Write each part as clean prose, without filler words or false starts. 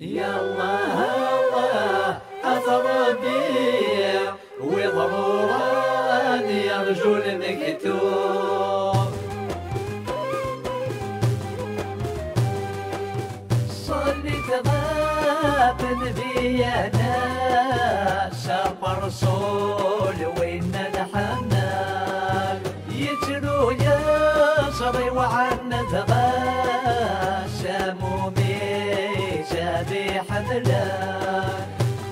يا الله الله حسب ربيع وضروران يرجو المكتوب صليت غاب نبينا شاف رسول وين الحنان يجرو يشري وعنت غاشم وميشابي حملان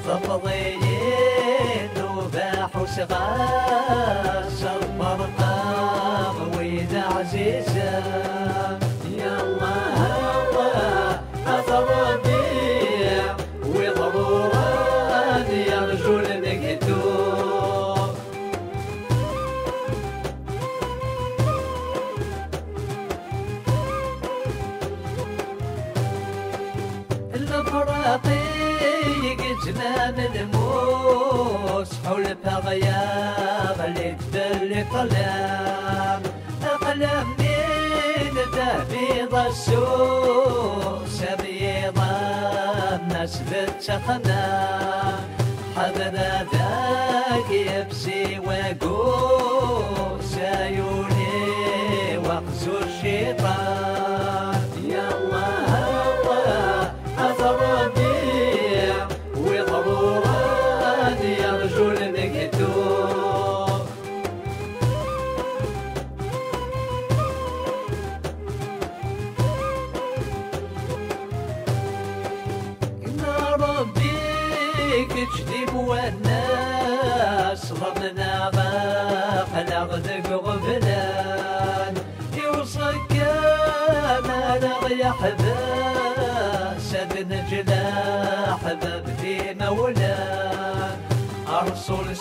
تفضيين وباح وشغال شمر قام وين عزيزا يا الله الله حسب ربيع وضروران يرجو المكتوب الفراقيق جنان الموس حول بغياب اللي تدل قلم أقلم من تهبيض السوس بيض الناس بالتخنى حذنا ذاك يبسي وقوس عيوني وقز الشيطان يا الله الله حسب ربيع وضروران يرجو المكتوب إن ربيك جديب والناس ضمنا خلق ذق غفلان يوصك ما لغي حباس سد نجلا حباب في مولان أرسل